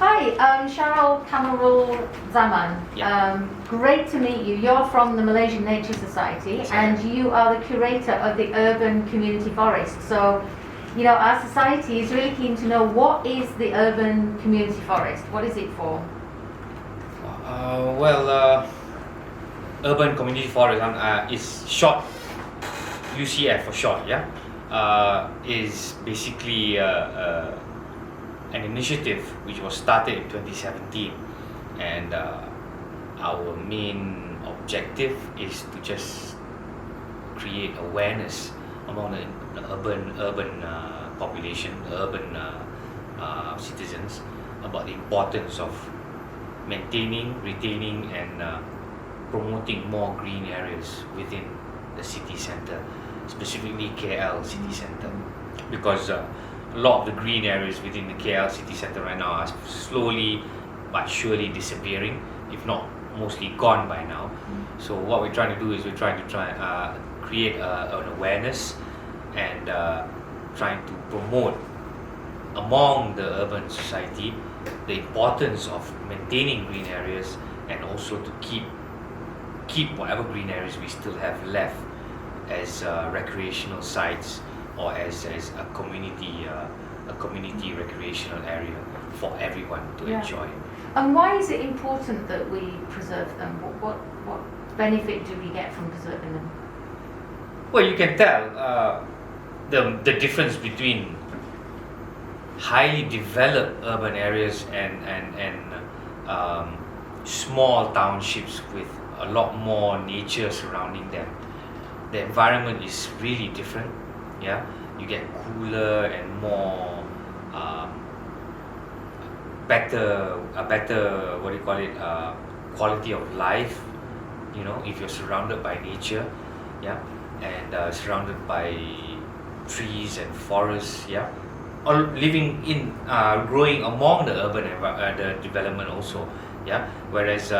Hi, Shahril Kamarulzaman. Yeah. Great to meet you. You're from the Malaysian Nature Society, Yes, and you are the curator of the urban community forest. So, you know, our society is really keen to know, what is the urban community forest? What is it for? Urban community forest is short, UCF for short. Yeah, is basically an initiative which was started in 2017, and our main objective is to just create awareness among the urban population, urban citizens, about the importance of maintaining, retaining, and promoting more green areas within the city centre, specifically KL city centre, because a lot of the green areas within the KL city centre right now are slowly but surely disappearing, if not mostly gone by now. So what we're trying to do is we're trying to create an awareness and trying to promote among the urban society the importance of maintaining green areas, and also to keep whatever green areas we still have left as recreational sites, or as a community recreational area for everyone to enjoy. And why is it important that we preserve them? What benefit do we get from preserving them? Well, you can tell the difference between highly developed urban areas and small townships with a lot more nature surrounding them. The environment is really different. Yeah, you get cooler and more better quality of life, you know, if you're surrounded by nature. Yeah, and surrounded by trees and forests. Yeah, or living in growing among the urban the development also. Yeah, whereas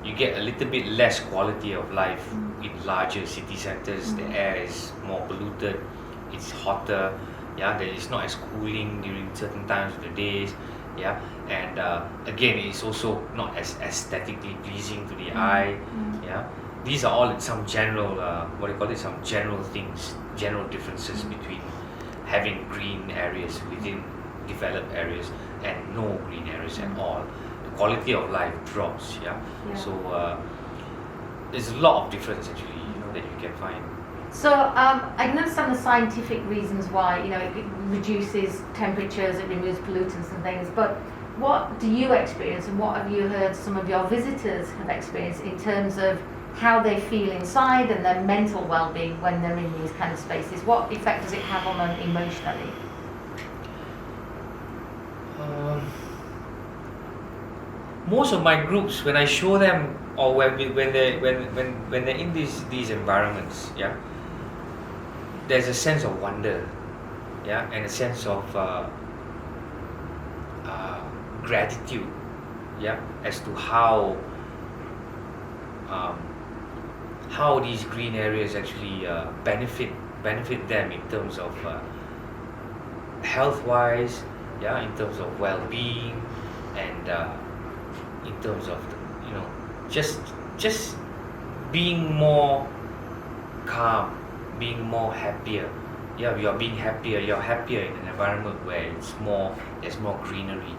you get a little bit less quality of life in larger city centers. The air is more polluted, it's hotter. Yeah, there is not as cooling during certain times of the days. Yeah, and again, it's also not as aesthetically pleasing to the eye. Yeah, these are all some general some general things, general differences between having green areas within developed areas and no green areas at all. The quality of life drops. So there's a lot of difference actually, you know, that you can find. So I can understand the scientific reasons why, you know, it reduces temperatures, it removes pollutants and things, but what do you experience, and what have you heard some of your visitors have experienced in terms of how they feel inside and their mental well-being when they're in these kind of spaces? What effect does it have on them emotionally? Most of my groups, when I show them, or when they're in these environments, yeah, there's a sense of wonder, yeah, and a sense of gratitude, yeah, as to how these green areas actually benefit them in terms of health-wise, yeah, in terms of well-being, and in terms of just being more calm, being more happier. Yeah, you're being happier. You're happier in an environment where there's more greenery.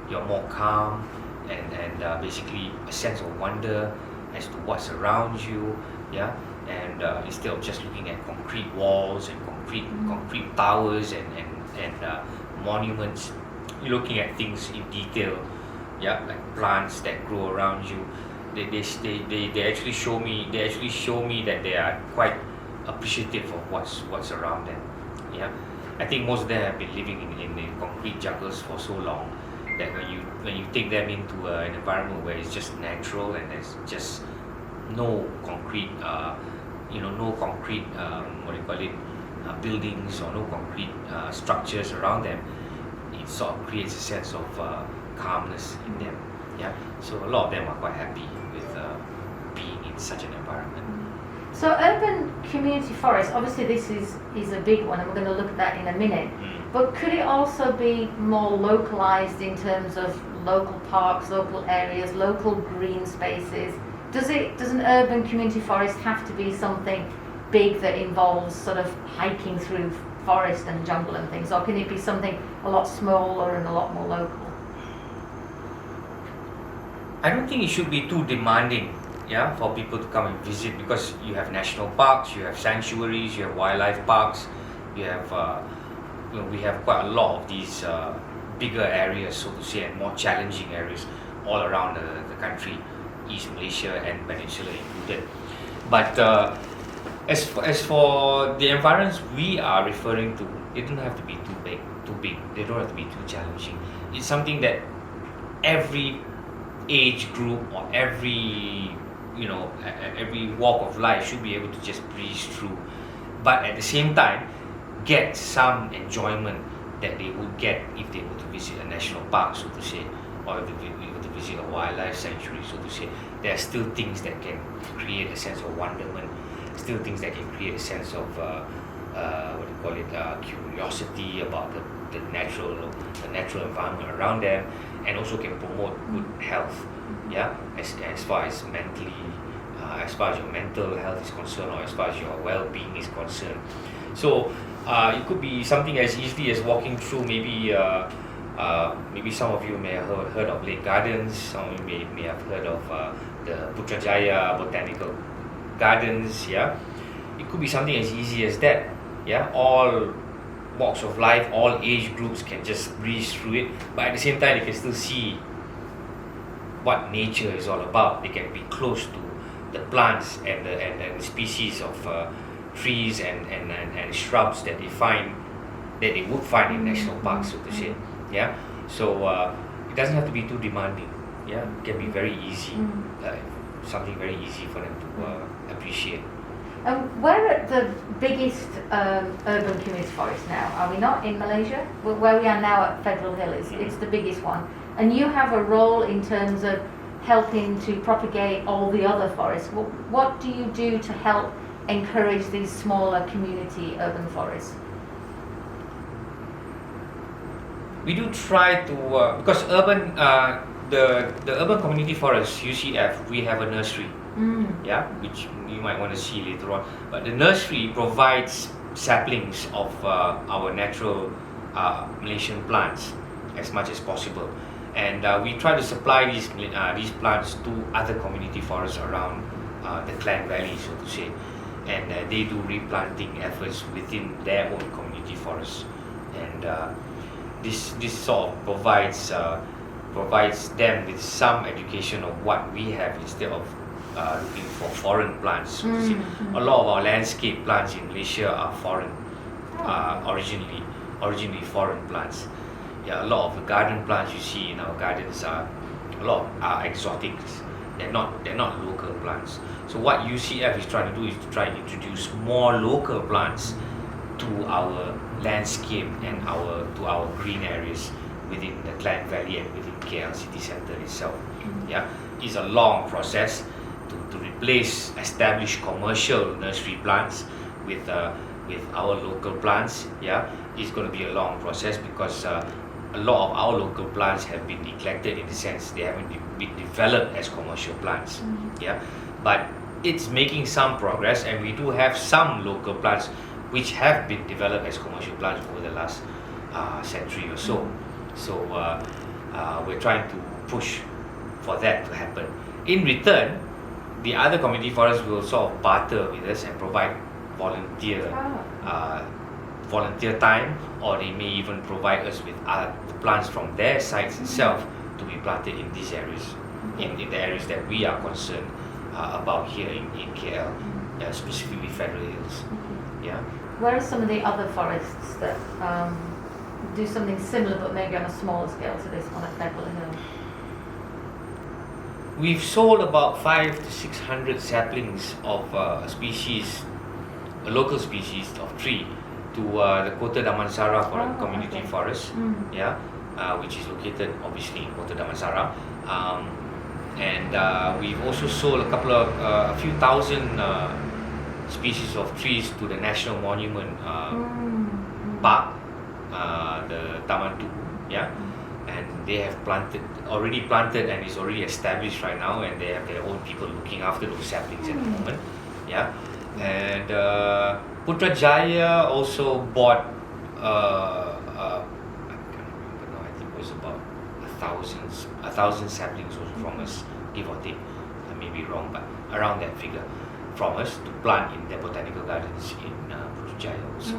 You're more calm, and basically a sense of wonder as to what's around you. Yeah, and instead of just looking at concrete walls and concrete towers and monuments, you're looking at things in detail. Yeah, like plants that grow around you. They actually show me that they are quite appreciative of what's around them. Yeah, I think most of them have been living in concrete jungles for so long that when you take them into an environment where it's just natural and there's just no concrete buildings, or no concrete structures around them, it sort of creates a sense of calmness in them. Yeah, so a lot of them are quite happy with being in such an environment. So urban community forest, obviously this is a big one, and we're going to look at that in a minute. But could it also be more localized in terms of local parks, local areas, local green spaces. Does an urban community forest have to be something big that involves sort of hiking through forest and jungle and things, or can it be something a lot smaller and a lot more local? I don't think it should be too demanding, yeah, for people to come and visit, because you have national parks, you have sanctuaries, you have wildlife parks, you have, we have quite a lot of these bigger areas, so to say, and more challenging areas all around the country, East Malaysia and Peninsula included. But as for the environments we are referring to, they don't have to be too big. They don't have to be too challenging. It's something that every age group or every walk of life should be able to just breeze through, but at the same time get some enjoyment that they would get if they were to visit a national park, so to say, or if they were to visit a wildlife sanctuary, so to say. There are still things that can create a sense of wonderment, still things that can create a sense of curiosity about the natural environment around them, and also can promote good health, yeah, as far as mentally, as far as your mental health is concerned, or as far as your well-being is concerned. So it could be something as easily as walking through, maybe some of you may have heard of Lake Gardens, some of you may have heard of the Putrajaya Botanical Gardens, yeah. It could be something as easy as that, yeah. All walks of life, all age groups can just breeze through it, but at the same time they can still see what nature is all about. They can be close to the plants and the species of trees and shrubs that they would find in national parks, so to say, yeah. So it doesn't have to be too demanding, yeah. It can be very easy, something very easy for them to appreciate. We're at the biggest urban community forest now, are we not, in Malaysia? Where we are now at Federal Hill, it's the biggest one. And you have a role in terms of helping to propagate all the other forests. What do you do to help encourage these smaller community urban forests? We do try to, because the urban community forest, UCF, we have a nursery, yeah, which you might want to see later on. But the nursery provides saplings of our natural Malaysian plants as much as possible, and we try to supply these plants to other community forests around the Klang Valley, so to say, and they do replanting efforts within their own community forests, and this sort of provides them with some education of what we have, instead of looking for foreign plants, so to say. A lot of our landscape plants in Malaysia are foreign, originally foreign plants. Yeah, a lot of the garden plants you see in our gardens are exotics. They're not local plants. So what UCF is trying to do is to try and introduce more local plants to our landscape and to our green areas within the Klang Valley and within KL city centre itself. Yeah, it's a long process to replace established commercial nursery plants with our local plants. Yeah, it's going to be a long process, because a lot of our local plants have been neglected, in the sense they haven't been developed as commercial plants. Yeah, but it's making some progress, and we do have some local plants which have been developed as commercial plants over the last century or so. So we're trying to push for that to happen. In return, the other community forests will sort of barter with us and provide volunteer time, or they may even provide us with the plants from their sites itself to be planted in these areas, in the areas that we are concerned about here in KL, specifically Federal Hills. Yeah. Where are some of the other forests that do something similar, but maybe on a smaller scale to this one at Federal Hill? We've sold about 500 to 600 saplings of a local species of tree, to the Kota Damansara Community Forest, yeah, which is located obviously in Kota Damansara, and we've also sold a few thousand species of trees to the National Monument Park, the Taman Tugu, yeah, and they have already planted and is already established right now, and they have their own people looking after those saplings at the moment. Yeah, and Putrajaya also bought I can't remember now, I think it was about a thousand saplings also from us, give or take. I may be wrong, but around that figure from us to plant in their botanical gardens in Putrajaya also.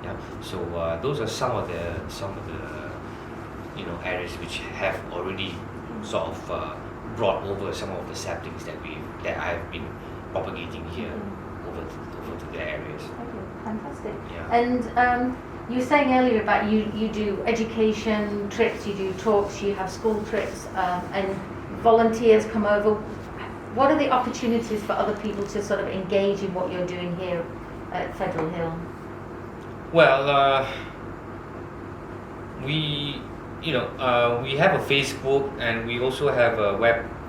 Yeah, so those are some of the areas which have already sort of brought over some of the saplings that I have been propagating here over to the areas. Okay, fantastic. Yeah. And you were saying earlier about you do education trips, you do talks, you have school trips, and volunteers come over. What are the opportunities for other people to sort of engage in what you're doing here at Federal Hill? Well, we have a Facebook, and we also have a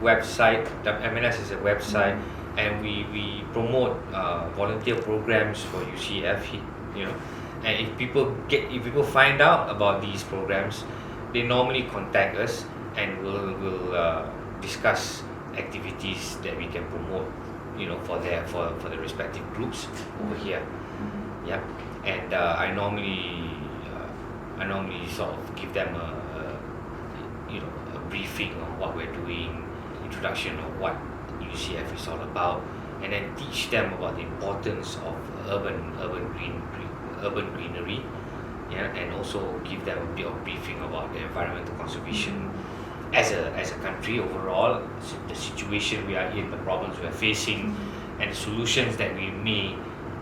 website. The MNS is a website, and we promote volunteer programs for UCF. And if people find out about these programs, they normally contact us, and we'll discuss activities that we can promote, for the respective groups over here. Yeah, and I normally sort of give them a briefing on what we're doing, introduction of what UCF is all about, and then teach them about the importance of urban greenery, and also give them a bit of briefing about the environmental conservation as a country overall, the situation we are in, the problems we are facing, and the solutions that we may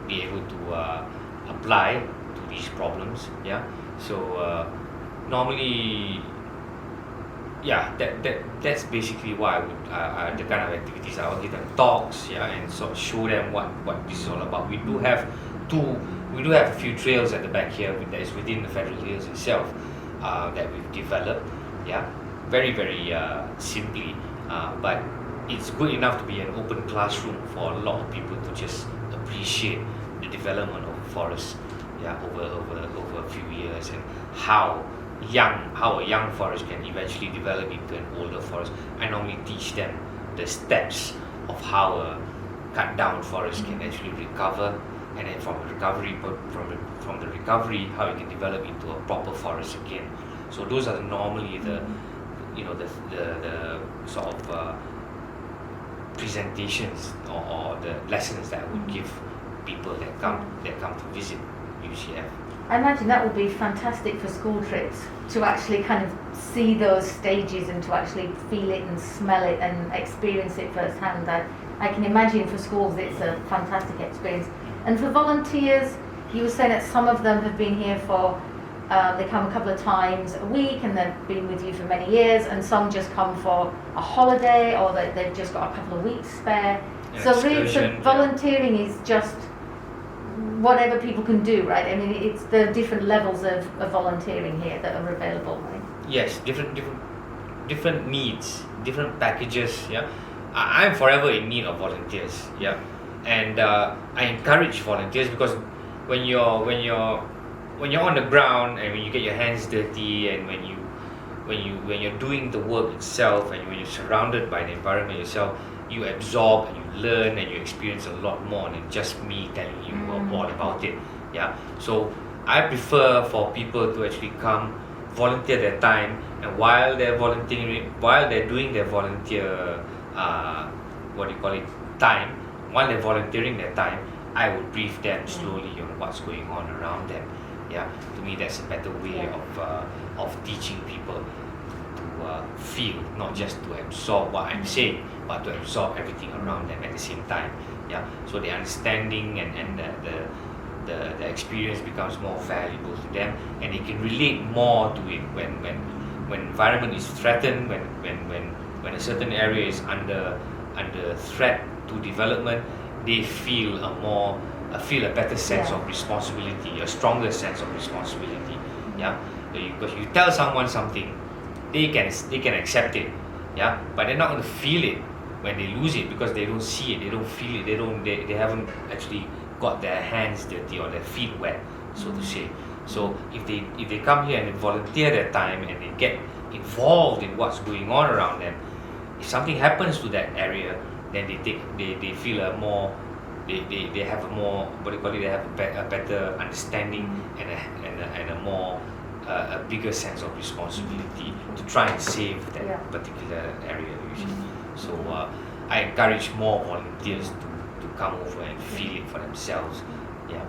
be able to apply to these problems. Yeah, so normally, that's basically why the kind of activities I will give them talks, and sort of show them what this is all about. We do have a few trails at the back here that is within the Federal Hills itself that we've developed. Yeah, very very simply, but it's good enough to be an open classroom for a lot of people to just appreciate the development of forests. Yeah, over a few years, and how a young forest can eventually develop into an older forest. I normally teach them the steps of how a cut down forest can actually recover, and then from the recovery how it can develop into a proper forest again. So those are normally the sort of presentations or the lessons that I would give people that come to visit UCF. I imagine that would be fantastic for school trips, to actually kind of see those stages and to actually feel it and smell it and experience it firsthand. I can imagine for schools it's a fantastic experience. And for volunteers, you were saying that some of them have been here for, they come a couple of times a week and they've been with you for many years, and some just come for a holiday, or they've just got a couple of weeks spare. So volunteering is just whatever people can do, right? I mean, it's the different levels of volunteering here that are available, right? Yes, different needs, different packages. Yeah, I'm forever in need of volunteers. Yeah, and I encourage volunteers, because when you're on the ground, and when you get your hands dirty, and when you're doing the work itself, and when you're surrounded by the environment yourself, you absorb and you learn and you experience a lot more than just me telling you all about it. Yeah, so I prefer for people to actually come, volunteer their time, and while they're doing their volunteer time, while they're volunteering their time, I would brief them slowly on what's going on around them. Yeah, to me that's a better way of teaching people to feel, not just to absorb what I'm saying, but to absorb everything around them at the same time. Yeah, so the understanding and the experience becomes more valuable to them, and they can relate more to it when environment is threatened, when a certain area is under threat to development. They feel a better sense of responsibility, a stronger sense of responsibility. Yeah, because you tell someone something, they can accept it. Yeah, but they're not going to feel it when they lose it, because they don't see it, they don't feel it, they haven't actually got their hands dirty or their feet wet, so to say. So if they come here and they volunteer their time, and they get involved in what's going on around them. If something happens to that area, then they feel a more, they have a more, what do you call it, they have a better understanding and a more a bigger sense of responsibility to try and save that Yeah. particular area usually. So I encourage more volunteers to come over and feel it for themselves